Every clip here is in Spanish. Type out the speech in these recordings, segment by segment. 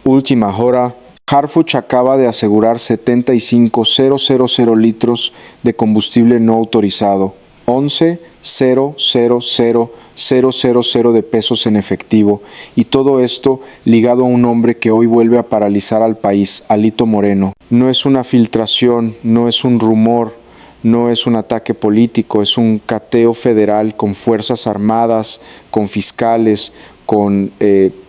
Última hora. Harfuch acaba de asegurar 75,000 litros de combustible no autorizado, 11,000,000 de pesos en efectivo, y todo esto ligado a un hombre que hoy vuelve a paralizar al país, Alito Moreno. No es una filtración, no es un rumor, no es un ataque político, es un cateo federal con fuerzas armadas, con fiscales, con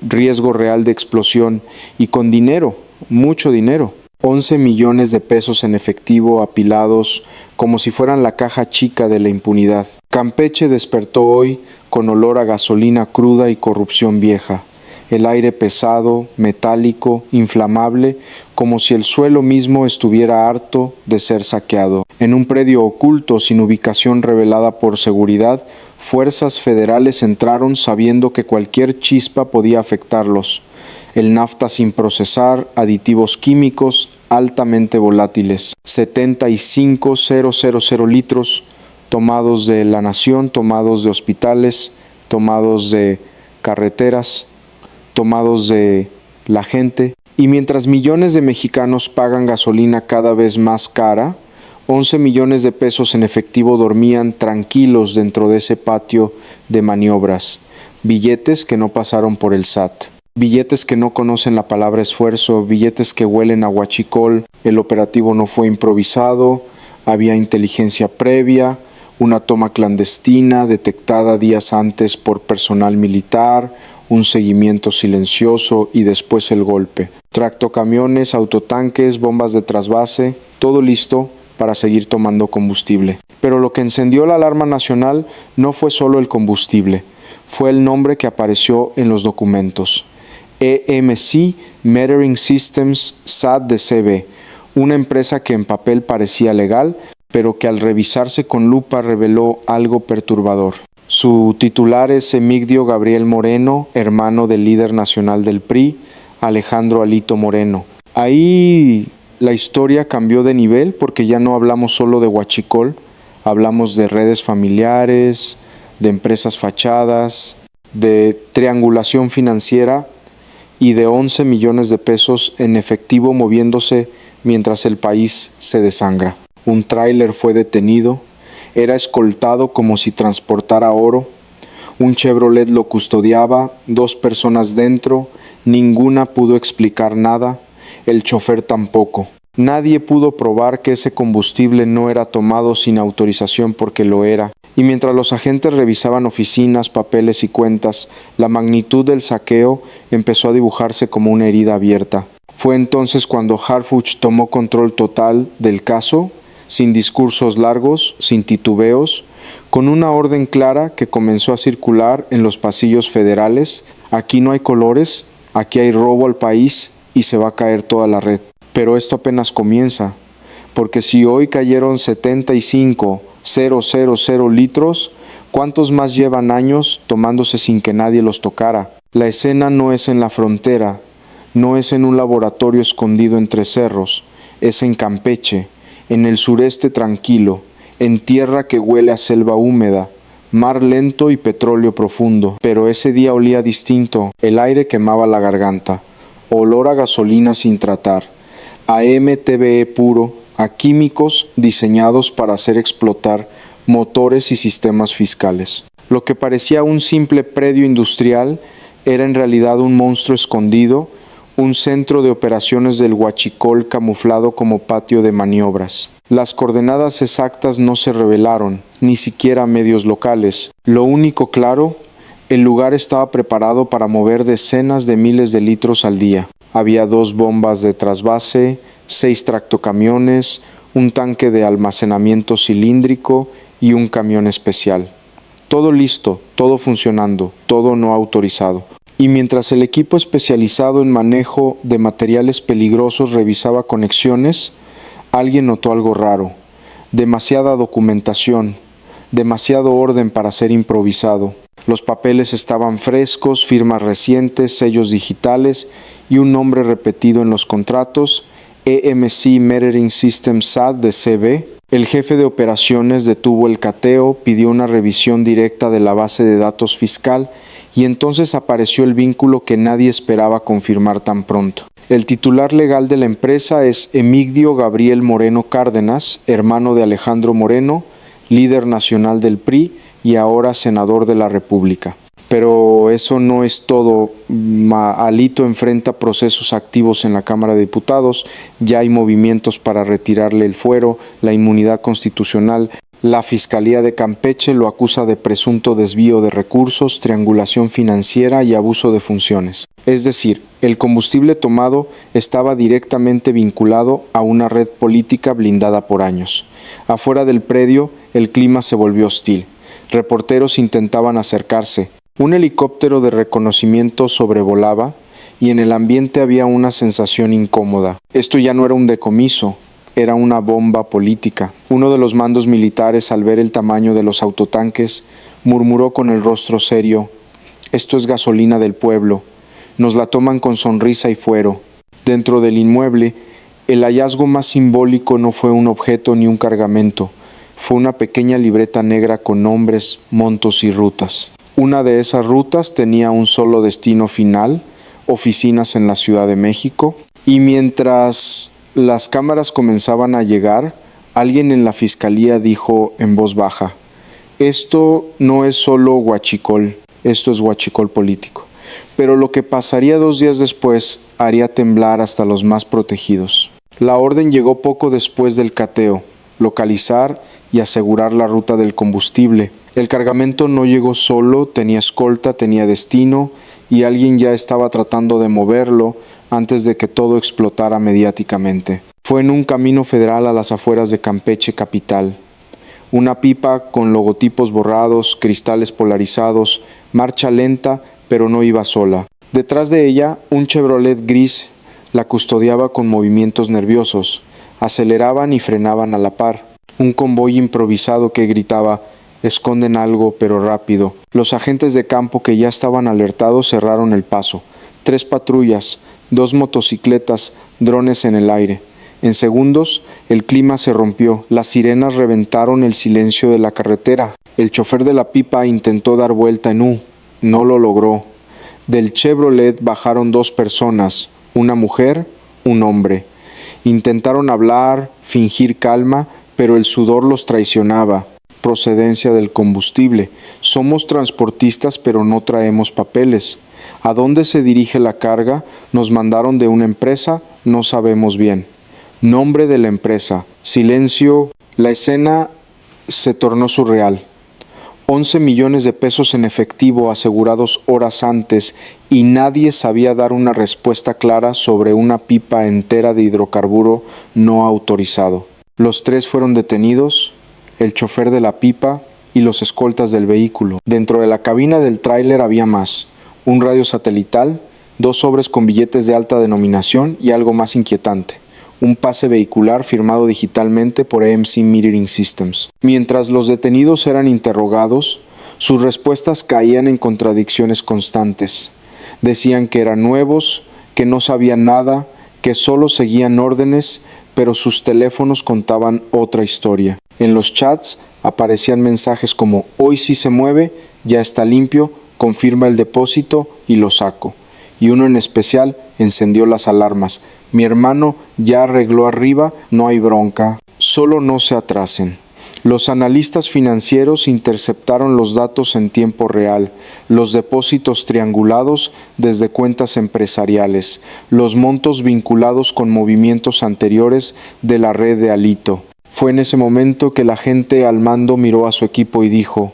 riesgo real de explosión y con dinero. Mucho dinero, 11 millones de pesos en efectivo apilados como si fueran la caja chica de la impunidad. Campeche despertó hoy con olor a gasolina cruda y corrupción vieja. El aire pesado, metálico, inflamable, como si el suelo mismo estuviera harto de ser saqueado. En un predio oculto sin ubicación revelada por seguridad, fuerzas federales entraron sabiendo que cualquier chispa podía afectarlos. El nafta sin procesar, aditivos químicos altamente volátiles. 75,000 litros tomados de la nación, tomados de hospitales, tomados de carreteras, tomados de la gente. Y mientras millones de mexicanos pagan gasolina cada vez más cara, 11 millones de pesos en efectivo dormían tranquilos dentro de ese patio de maniobras. Billetes que no pasaron por el SAT. Billetes que no conocen la palabra esfuerzo, billetes que huelen a huachicol. El operativo no fue improvisado, había inteligencia previa, una toma clandestina detectada días antes por personal militar, un seguimiento silencioso y después el golpe. Tractocamiones, autotanques, bombas de trasvase, todo listo para seguir tomando combustible. Pero lo que encendió la alarma nacional no fue solo el combustible, fue el nombre que apareció en los documentos. EMC Metering Systems SAT-DCB, una empresa que en papel parecía legal, pero que al revisarse con lupa reveló algo perturbador. Su titular es Emigdio Gabriel Moreno, hermano del líder nacional del PRI, Alejandro Alito Moreno. Ahí la historia cambió de nivel porque ya no hablamos solo de huachicol, hablamos de redes familiares, de empresas fachadas, de triangulación financiera y de 11 millones de pesos en efectivo moviéndose mientras el país se desangra. Un tráiler fue detenido, era escoltado como si transportara oro, un Chevrolet lo custodiaba, 2 personas dentro, ninguna pudo explicar nada, el chofer tampoco. Nadie pudo probar que ese combustible no era tomado sin autorización porque lo era. Y mientras los agentes revisaban oficinas, papeles y cuentas, la magnitud del saqueo empezó a dibujarse como una herida abierta. Fue entonces cuando Harfuch tomó control total del caso, sin discursos largos, sin titubeos, con una orden clara que comenzó a circular en los pasillos federales. Aquí no hay colores, aquí hay robo al país y se va a caer toda la red. Pero esto apenas comienza, porque si hoy cayeron 75,000 litros, ¿cuántos más llevan años tomándose sin que nadie los tocara? La escena no es en la frontera, no es en un laboratorio escondido entre cerros, es en Campeche, en el sureste tranquilo, en tierra que huele a selva húmeda, mar lento y petróleo profundo. Pero ese día olía distinto, el aire quemaba la garganta, olor a gasolina sin tratar, a MTBE puro, a químicos diseñados para hacer explotar motores y sistemas fiscales. Lo que parecía un simple predio industrial era en realidad un monstruo escondido, un centro de operaciones del huachicol camuflado como patio de maniobras. Las coordenadas exactas no se revelaron, ni siquiera a medios locales. Lo único claro, el lugar estaba preparado para mover decenas de miles de litros al día. Había 2 bombas de trasvase, 6 tractocamiones, un tanque de almacenamiento cilíndrico y un camión especial. Todo listo, todo funcionando, todo no autorizado. Y mientras el equipo especializado en manejo de materiales peligrosos revisaba conexiones, alguien notó algo raro. Demasiada documentación, demasiado orden para ser improvisado. Los papeles estaban frescos, firmas recientes, sellos digitales y un nombre repetido en los contratos, EMC Metering Systems SAT-DCB. El jefe de operaciones detuvo el cateo, pidió una revisión directa de la base de datos fiscal y entonces apareció el vínculo que nadie esperaba confirmar tan pronto. El titular legal de la empresa es Emigdio Gabriel Moreno Cárdenas, hermano de Alejandro Moreno, líder nacional del PRI y ahora senador de la República. Pero eso no es todo. Alito enfrenta procesos activos en la Cámara de Diputados, ya hay movimientos para retirarle el fuero, la inmunidad constitucional. La Fiscalía de Campeche lo acusa de presunto desvío de recursos, triangulación financiera y abuso de funciones. Es decir, el combustible tomado estaba directamente vinculado a una red política blindada por años. Afuera del predio, el clima se volvió hostil. Reporteros intentaban acercarse. Un helicóptero de reconocimiento sobrevolaba y en el ambiente había una sensación incómoda. Esto ya no era un decomiso, era una bomba política. Uno de los mandos militares, al ver el tamaño de los autotanques, murmuró con el rostro serio: «Esto es gasolina del pueblo. Nos la toman con sonrisa y fuero». Dentro del inmueble, el hallazgo más simbólico no fue un objeto ni un cargamento, fue una pequeña libreta negra con nombres, montos y rutas. Una de esas rutas tenía un solo destino final, oficinas en la Ciudad de México, y mientras las cámaras comenzaban a llegar, alguien en la fiscalía dijo en voz baja: «Esto no es solo huachicol, esto es huachicol político». Pero lo que pasaría 2 días después haría temblar hasta los más protegidos. La orden llegó poco después del cateo: localizar y asegurar la ruta del combustible. El cargamento no llegó solo, tenía escolta, tenía destino, y alguien ya estaba tratando de moverlo antes de que todo explotara mediáticamente. Fue en un camino federal a las afueras de Campeche capital. Una pipa con logotipos borrados, cristales polarizados, marcha lenta, pero no iba sola. Detrás de ella, un Chevrolet gris la custodiaba con movimientos nerviosos. Aceleraban y frenaban a la par. Un convoy improvisado que gritaba: «Esconden algo, pero rápido». Los agentes de campo que ya estaban alertados cerraron el paso. 3 patrullas, 2 motocicletas, drones en el aire. En segundos, el clima se rompió. Las sirenas reventaron el silencio de la carretera. El chofer de la pipa intentó dar vuelta en U. No lo logró. Del Chevrolet bajaron 2 personas, una mujer, un hombre. Intentaron hablar, fingir calma, pero el sudor los traicionaba. Procedencia del combustible. «Somos transportistas, pero no traemos papeles». «¿A dónde se dirige la carga? Nos mandaron de una empresa, no sabemos bien». Nombre de la empresa. Silencio. La escena se tornó surreal. 11 millones de pesos en efectivo asegurados horas antes, y nadie sabía dar una respuesta clara sobre una pipa entera de hidrocarburo no autorizado. Los 3 fueron detenidos: el chofer de la pipa y los escoltas del vehículo. Dentro de la cabina del tráiler había más: un radio satelital, 2 sobres con billetes de alta denominación y algo más inquietante: un pase vehicular firmado digitalmente por AMC Metering Systems. Mientras los detenidos eran interrogados, sus respuestas caían en contradicciones constantes. Decían que eran nuevos, que no sabían nada, que solo seguían órdenes, pero sus teléfonos contaban otra historia. En los chats aparecían mensajes como: «Hoy sí se mueve, ya está limpio, confirma el depósito y lo saco». Y uno en especial encendió las alarmas: «Mi hermano ya arregló arriba, no hay bronca, solo no se atrasen». Los analistas financieros interceptaron los datos en tiempo real, los depósitos triangulados desde cuentas empresariales, los montos vinculados con movimientos anteriores de la red de Alito. Fue en ese momento que el agente al mando miró a su equipo y dijo: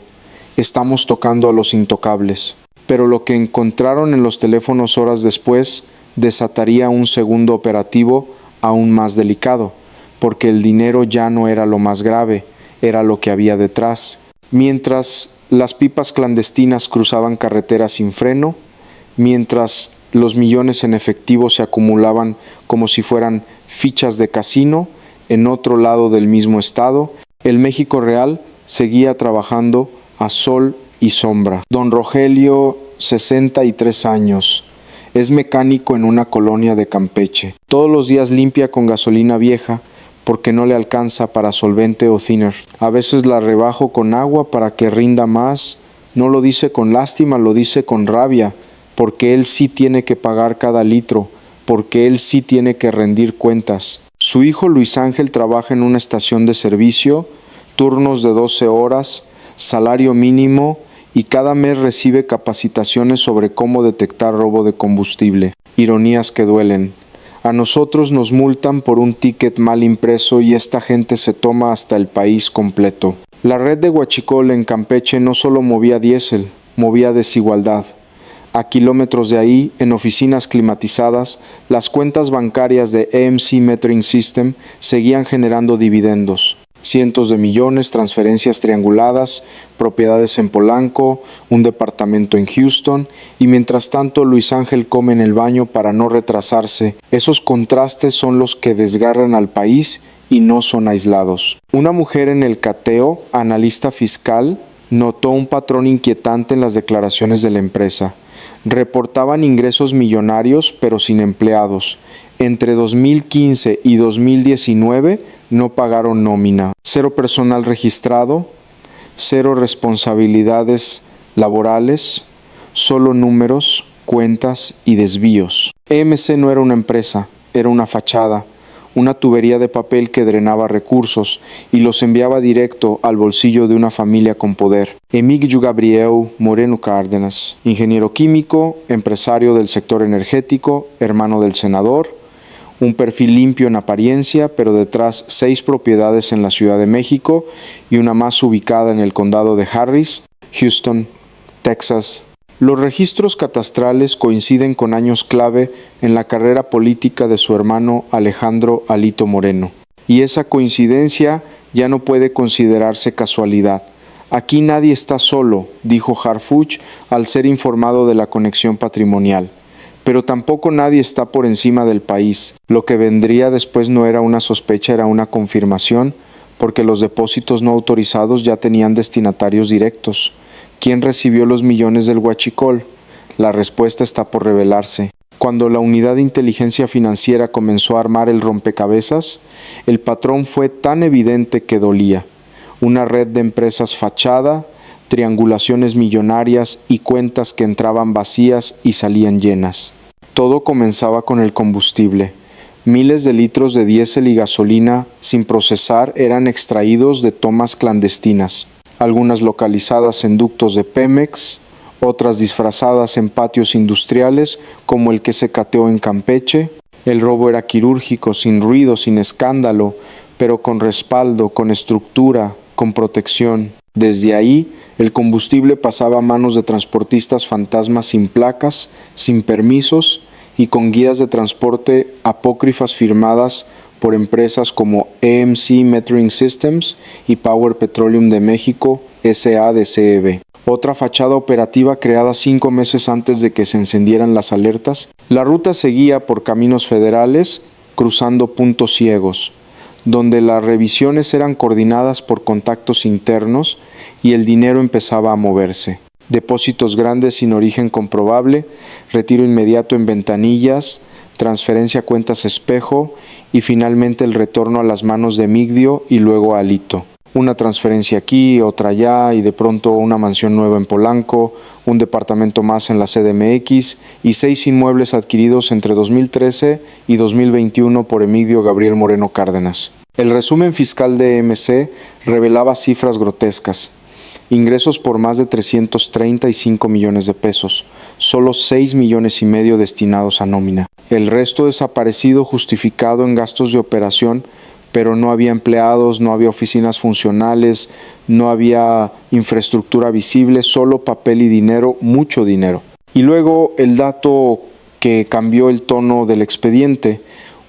«Estamos tocando a los intocables». Pero lo que encontraron en los teléfonos horas después desataría un segundo operativo aún más delicado, porque el dinero ya no era lo más grave, era lo que había detrás. Mientras las pipas clandestinas cruzaban carreteras sin freno, mientras los millones en efectivo se acumulaban como si fueran fichas de casino, en otro lado del mismo estado, el México real seguía trabajando a sol y sombra. Don Rogelio, 63 años, es mecánico en una colonia de Campeche. Todos los días limpia con gasolina vieja porque no le alcanza para solvente o thinner. A veces la rebajo con agua para que rinda más, No lo dice con lástima, lo dice con rabia, porque él sí tiene que pagar cada litro, porque él sí tiene que rendir cuentas. Su hijo Luis Ángel trabaja en una estación de servicio, turnos de 12 horas, salario mínimo y cada mes recibe capacitaciones sobre cómo detectar robo de combustible. Ironías que duelen. A nosotros nos multan por un ticket mal impreso y esta gente se toma hasta el país completo. La red de Huachicol en Campeche no solo movía diésel, movía desigualdad. A kilómetros de ahí, en oficinas climatizadas, las cuentas bancarias de AMC Metering System seguían generando dividendos. Cientos de millones, transferencias trianguladas, propiedades en Polanco, un departamento en Houston, y mientras tanto Luis Ángel come en el baño para no retrasarse. Esos contrastes son los que desgarran al país y no son aislados. Una mujer en el cateo, analista fiscal, notó un patrón inquietante en las declaraciones de la empresa. Reportaban ingresos millonarios pero sin empleados. Entre 2015 y 2019 no pagaron nómina. Cero personal registrado, cero responsabilidades laborales, solo números, cuentas y desvíos. EMC no era una empresa, era una fachada, una tubería de papel que drenaba recursos y los enviaba directo al bolsillo de una familia con poder. Emigdio Gabriel Moreno Cárdenas, ingeniero químico, empresario del sector energético, hermano del senador, un perfil limpio en apariencia, pero detrás 6 propiedades en la Ciudad de México y una más ubicada en el condado de Harris, Houston, Texas. Los registros catastrales coinciden con años clave en la carrera política de su hermano Alejandro Alito Moreno. Y esa coincidencia ya no puede considerarse casualidad. Aquí nadie está solo, dijo Harfuch al ser informado de la conexión patrimonial. Pero tampoco nadie está por encima del país. Lo que vendría después no era una sospecha, era una confirmación, porque los depósitos no autorizados ya tenían destinatarios directos. ¿Quién recibió los millones del Huachicol? La respuesta está por revelarse. Cuando la unidad de inteligencia financiera comenzó a armar el rompecabezas, el patrón fue tan evidente que dolía. Una red de empresas fachada, triangulaciones millonarias y cuentas que entraban vacías y salían llenas. Todo comenzaba con el combustible. Miles de litros de diésel y gasolina sin procesar eran extraídos de tomas clandestinas, algunas localizadas en ductos de Pemex, otras disfrazadas en patios industriales como el que se cateó en Campeche. El robo era quirúrgico, sin ruido, sin escándalo, pero con respaldo, con estructura, con protección. Desde ahí, el combustible pasaba a manos de transportistas fantasmas sin placas, sin permisos y con guías de transporte apócrifas firmadas por empresas como AMC Metering Systems y Power Petroleum de México, S.A. de CEB. Otra fachada operativa creada 5 meses antes de que se encendieran las alertas. La ruta seguía por caminos federales, cruzando puntos ciegos, donde las revisiones eran coordinadas por contactos internos y el dinero empezaba a moverse. Depósitos grandes sin origen comprobable, retiro inmediato en ventanillas, transferencia a cuentas espejo y finalmente el retorno a las manos de Emigdio y luego a Alito. Una transferencia aquí, otra allá y de pronto una mansión nueva en Polanco, un departamento más en la CDMX y 6 inmuebles adquiridos entre 2013 y 2021 por Emigdio Gabriel Moreno Cárdenas. El resumen fiscal de EMC revelaba cifras grotescas. Ingresos por más de 335 millones de pesos, solo 6 millones y medio destinados a nómina. El resto desaparecido justificado en gastos de operación, pero no había empleados, no había oficinas funcionales, no había infraestructura visible, solo papel y dinero, mucho dinero. Y luego el dato que cambió el tono del expediente.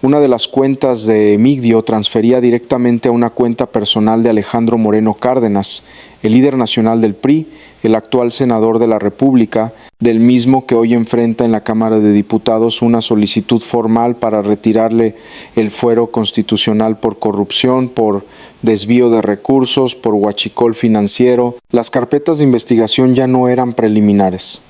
Una de las cuentas de Emigdio transfería directamente a una cuenta personal de Alejandro Moreno Cárdenas, el líder nacional del PRI, el actual senador de la República, del mismo que hoy enfrenta en la Cámara de Diputados una solicitud formal para retirarle el fuero constitucional por corrupción, por desvío de recursos, por huachicol financiero. Las carpetas de investigación ya no eran preliminares,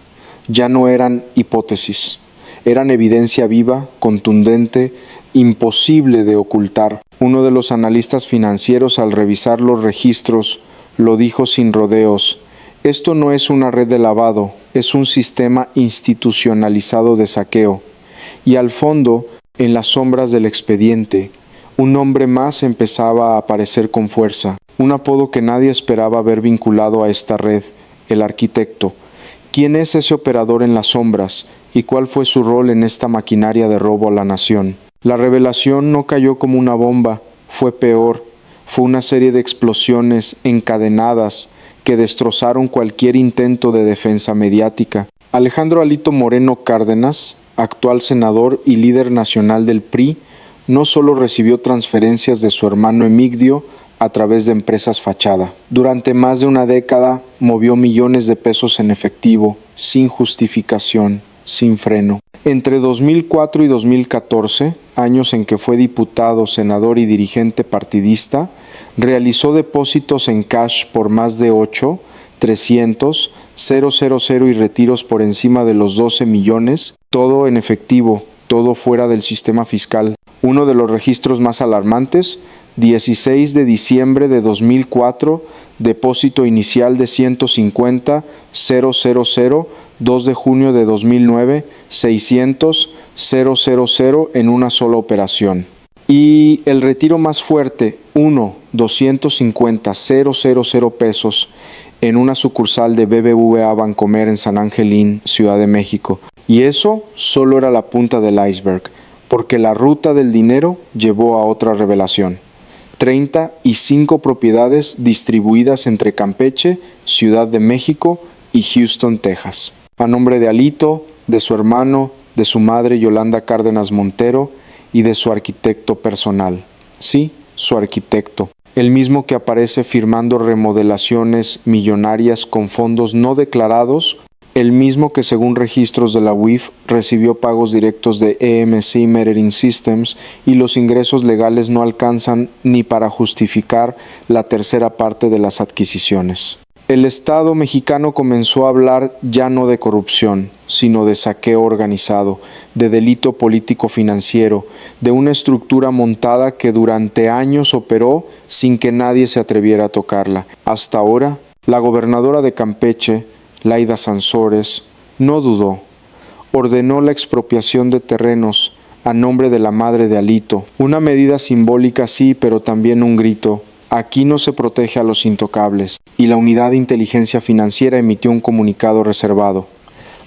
ya no eran hipótesis, eran evidencia viva, contundente, imposible de ocultar. Uno de los analistas financieros al revisar los registros lo dijo sin rodeos: Esto no es una red de lavado, es un sistema institucionalizado de saqueo. Y al fondo, en las sombras del expediente, un nombre más empezaba a aparecer con fuerza, un apodo que nadie esperaba ver vinculado a esta red, el arquitecto. ¿Quién es ese operador en las sombras y cuál fue su rol en esta maquinaria de robo a la nación? La revelación no cayó como una bomba, fue peor. Fue una serie de explosiones encadenadas que destrozaron cualquier intento de defensa mediática. Alejandro Alito Moreno Cárdenas, actual senador y líder nacional del PRI, no solo recibió transferencias de su hermano Emigdio a través de empresas fachada. Durante más de una década movió millones de pesos en efectivo, sin justificación, sin freno. Entre 2004 y 2014, años en que fue diputado, senador y dirigente partidista, realizó depósitos en cash por más de 8, 300, 000 y retiros por encima de los 12 millones, todo en efectivo, todo fuera del sistema fiscal. Uno de los registros más alarmantes, 16 de diciembre de 2004, depósito inicial de 150, 000, 2 de junio de 2009, 600, 000 en una sola operación. Y el retiro más fuerte, 250, 000 pesos en una sucursal de BBVA Bancomer en San Angelín, Ciudad de México. Y eso solo era la punta del iceberg, porque la ruta del dinero llevó a otra revelación. 35 propiedades distribuidas entre Campeche, Ciudad de México y Houston, Texas. A nombre de Alito, de su hermano, de su madre Yolanda Cárdenas Montero y de su arquitecto personal. Sí, su arquitecto. El mismo que aparece firmando remodelaciones millonarias con fondos no declarados, el mismo que según registros de la UIF recibió pagos directos de EMC Metering Systems y los ingresos legales no alcanzan ni para justificar la tercera parte de las adquisiciones. El Estado mexicano comenzó a hablar ya no de corrupción, sino de saqueo organizado, de delito político-financiero, de una estructura montada que durante años operó sin que nadie se atreviera a tocarla. Hasta ahora, la gobernadora de Campeche, Laida Sansores, no dudó. Ordenó la expropiación de terrenos a nombre de la madre de Alito. Una medida simbólica sí, pero también un grito. Aquí no se protege a los intocables. Y la Unidad de Inteligencia Financiera emitió un comunicado reservado.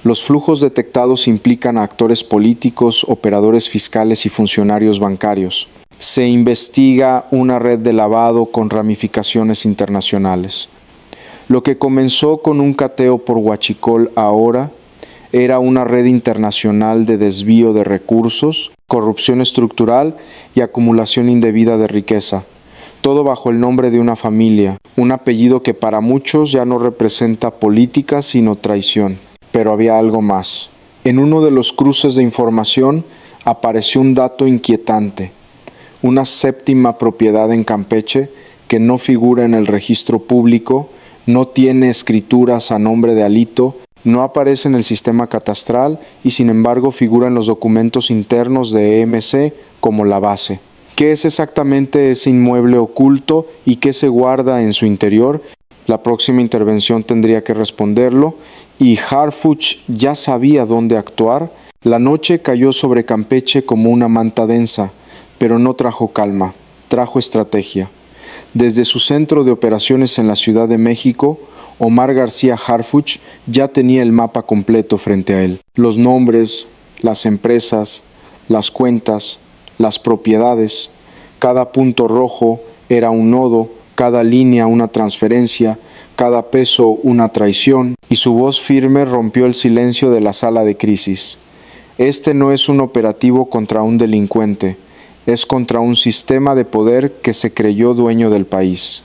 Los flujos detectados implican a actores políticos, operadores fiscales y funcionarios bancarios. Se investiga una red de lavado con ramificaciones internacionales. Lo que comenzó con un cateo por huachicol ahora era una red internacional de desvío de recursos, corrupción estructural y acumulación indebida de riqueza. Todo bajo el nombre de una familia, un apellido que para muchos ya no representa política sino traición. Pero había algo más. En uno de los cruces de información apareció un dato inquietante. Una séptima propiedad en Campeche que no figura en el registro público, no tiene escrituras a nombre de Alito, no aparece en el sistema catastral y sin embargo figura en los documentos internos de EMC como la base. ¿Qué es exactamente ese inmueble oculto y qué se guarda en su interior? La próxima intervención tendría que responderlo y Harfuch ya sabía dónde actuar. La noche cayó sobre Campeche como una manta densa, pero no trajo calma, trajo estrategia. Desde su centro de operaciones en la Ciudad de México, Omar García Harfuch ya tenía el mapa completo frente a él. Los nombres, las empresas, las cuentas, las propiedades, cada punto rojo era un nodo, cada línea una transferencia, cada peso una traición, y su voz firme rompió el silencio de la sala de crisis. Este no es un operativo contra un delincuente, es contra un sistema de poder que se creyó dueño del país.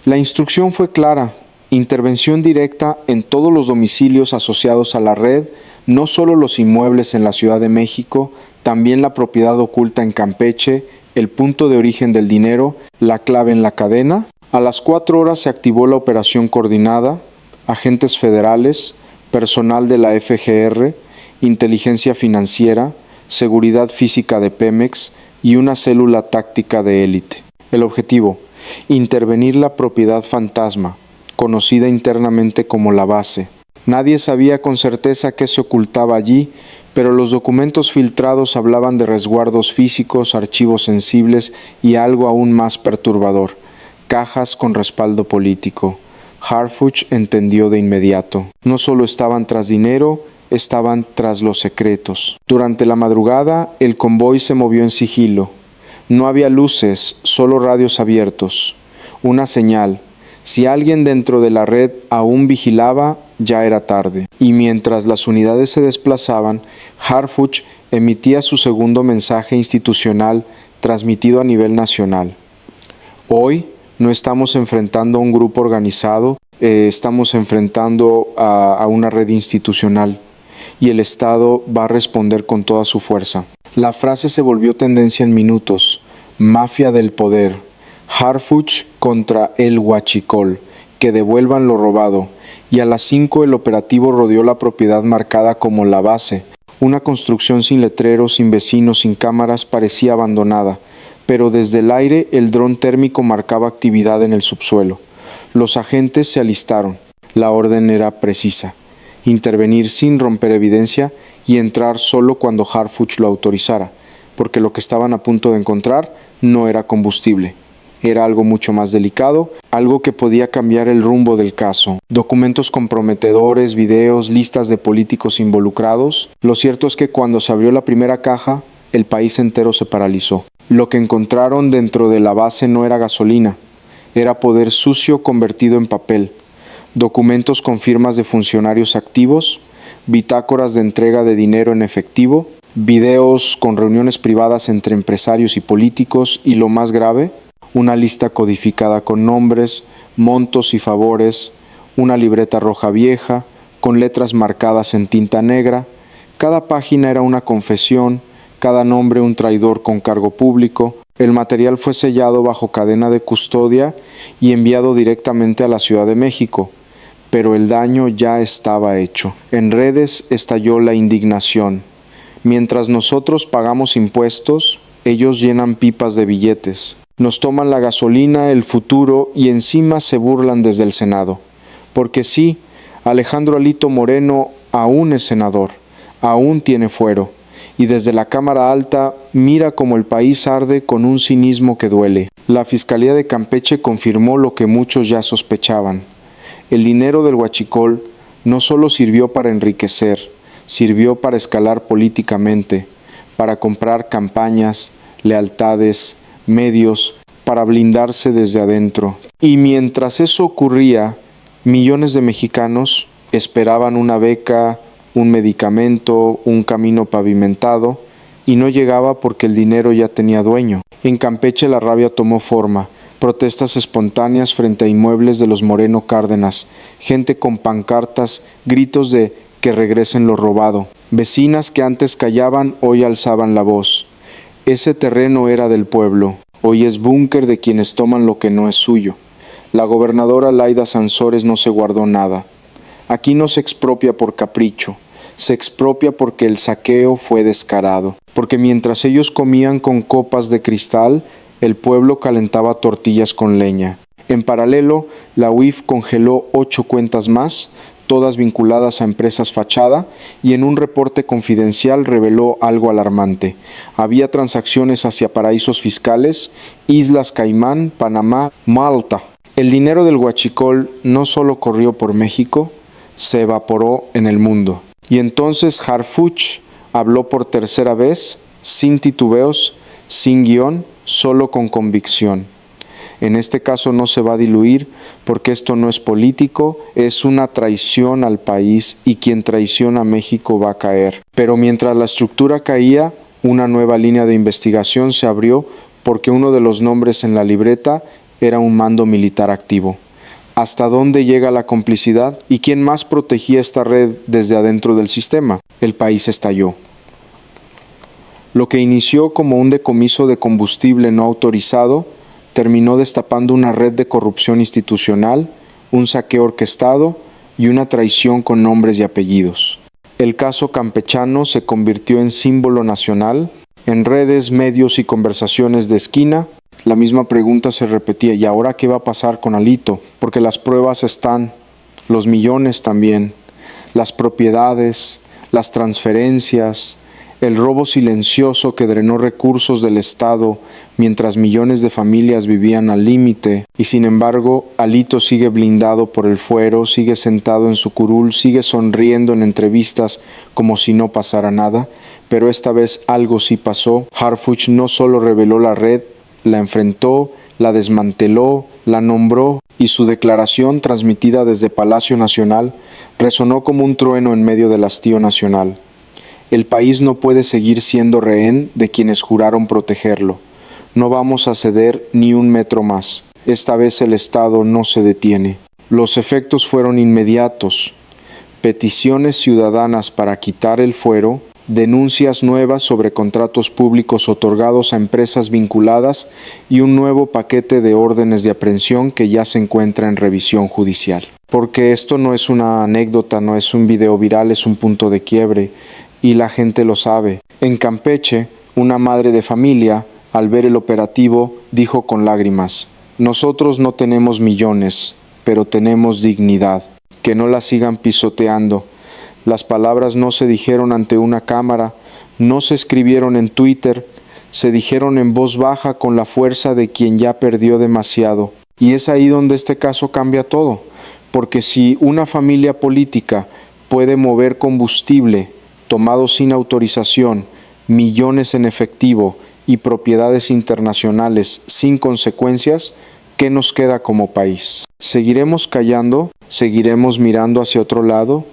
La instrucción fue clara, intervención directa en todos los domicilios asociados a la red, no solo los inmuebles en la Ciudad de México, también la propiedad oculta en Campeche, el punto de origen del dinero, la clave en la cadena. A las 4 horas se activó la operación coordinada, agentes federales, personal de la FGR, inteligencia financiera, seguridad física de Pemex y una célula táctica de élite. El objetivo: intervenir la propiedad fantasma, conocida internamente como la base. Nadie sabía con certeza qué se ocultaba allí, pero los documentos filtrados hablaban de resguardos físicos, archivos sensibles y algo aún más perturbador: cajas con respaldo político. Harfuch entendió de inmediato. No solo estaban tras dinero, estaban tras los secretos. Durante la madrugada, el convoy se movió en sigilo. No había luces, solo radios abiertos. Una señal: si alguien dentro de la red aún vigilaba, ya era tarde. Y mientras las unidades se desplazaban, Harfuch emitía su segundo mensaje institucional transmitido a nivel nacional. Hoy no estamos enfrentando a un grupo organizado, estamos enfrentando a una red institucional, y el Estado va a responder con toda su fuerza. La frase se volvió tendencia en minutos: mafia del poder, Harfuch contra el Huachicol, que devuelvan lo robado. Y a las 5 el operativo rodeó la propiedad marcada como la base. Una construcción sin letreros, sin vecinos, sin cámaras, parecía abandonada, pero desde el aire el dron térmico marcaba actividad en el subsuelo. Los agentes se alistaron. La orden era precisa: intervenir sin romper evidencia y entrar solo cuando Harfuch lo autorizara, porque lo que estaban a punto de encontrar no era combustible. Era algo mucho más delicado, algo que podía cambiar el rumbo del caso. Documentos comprometedores, videos, listas de políticos involucrados. Lo cierto es que cuando se abrió la primera caja, el país entero se paralizó. Lo que encontraron dentro de la base no era gasolina, era poder sucio convertido en papel. Documentos con firmas de funcionarios activos, bitácoras de entrega de dinero en efectivo, videos con reuniones privadas entre empresarios y políticos y, lo más grave, una lista codificada con nombres, montos y favores, una libreta roja vieja, con letras marcadas en tinta negra. Cada página era una confesión, cada nombre un traidor con cargo público. El material fue sellado bajo cadena de custodia y enviado directamente a la Ciudad de México. Pero el daño ya estaba hecho. En redes estalló la indignación. Mientras nosotros pagamos impuestos, ellos llenan pipas de billetes. Nos toman la gasolina, el futuro, y encima se burlan desde el Senado. Porque sí, Alejandro Alito Moreno aún es senador, aún tiene fuero, y desde la Cámara Alta mira como el país arde con un cinismo que duele. La Fiscalía de Campeche confirmó lo que muchos ya sospechaban. El dinero del Huachicol no solo sirvió para enriquecer, sirvió para escalar políticamente, para comprar campañas, lealtades, medios, para blindarse desde adentro. Y mientras eso ocurría, millones de mexicanos esperaban una beca, un medicamento, un camino pavimentado, y no llegaba porque el dinero ya tenía dueño. En Campeche la rabia tomó forma. Protestas espontáneas frente a inmuebles de los Moreno Cárdenas, gente con pancartas, gritos de que regresen lo robado. Vecinas que antes callaban hoy alzaban la voz. Ese terreno era del pueblo, hoy es búnker de quienes toman lo que no es suyo. La gobernadora Laida Sansores no se guardó nada. Aquí no se expropia por capricho, se expropia porque el saqueo fue descarado. Porque mientras ellos comían con copas de cristal, el pueblo calentaba tortillas con leña. En paralelo, la UIF congeló 8 cuentas más, todas vinculadas a empresas fachada, y en un reporte confidencial reveló algo alarmante. Había transacciones hacia paraísos fiscales, Islas Caimán, Panamá, Malta. El dinero del Huachicol no solo corrió por México, se evaporó en el mundo. Y entonces Harfuch habló por tercera vez, sin titubeos, sin guión, solo con convicción. En este caso no se va a diluir porque esto no es político, es una traición al país y quien traiciona a México va a caer. Pero mientras la estructura caía, una nueva línea de investigación se abrió porque uno de los nombres en la libreta era un mando militar activo. ¿Hasta dónde llega la complicidad? ¿Y quién más protegía esta red desde adentro del sistema? El país estalló. Lo que inició como un decomiso de combustible no autorizado terminó destapando una red de corrupción institucional, un saqueo orquestado y una traición con nombres y apellidos. El caso campechano se convirtió en símbolo nacional. En redes, medios y conversaciones de esquina, La misma pregunta se repetía, ¿y ahora qué va a pasar con Alito? Porque las pruebas están, los millones también, las propiedades, las transferencias, el robo silencioso que drenó recursos del Estado mientras millones de familias vivían al límite, y sin embargo, Alito sigue blindado por el fuero, sigue sentado en su curul, sigue sonriendo en entrevistas como si no pasara nada, pero esta vez algo sí pasó. Harfuch no solo reveló la red, la enfrentó, la desmanteló, la nombró, y su declaración, transmitida desde Palacio Nacional, resonó como un trueno en medio del hastío nacional. El país no puede seguir siendo rehén de quienes juraron protegerlo. No vamos a ceder ni un metro más. Esta vez el Estado no se detiene. Los efectos fueron inmediatos. Peticiones ciudadanas para quitar el fuero, denuncias nuevas sobre contratos públicos otorgados a empresas vinculadas y un nuevo paquete de órdenes de aprehensión que ya se encuentra en revisión judicial. Porque esto no es una anécdota, no es un video viral, es un punto de quiebre. Y la gente lo sabe. En Campeche, una madre de familia, al ver el operativo, dijo con lágrimas, «Nosotros no tenemos millones, pero tenemos dignidad. Que no la sigan pisoteando». Las palabras no se dijeron ante una cámara, no se escribieron en Twitter, se dijeron en voz baja con la fuerza de quien ya perdió demasiado. Y es ahí donde este caso cambia todo, porque si una familia política puede mover combustible tomado sin autorización, millones en efectivo y propiedades internacionales sin consecuencias, ¿qué nos queda como país? ¿Seguiremos callando? ¿Seguiremos mirando hacia otro lado?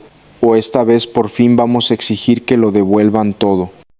¿O esta vez por fin vamos a exigir que lo devuelvan todo?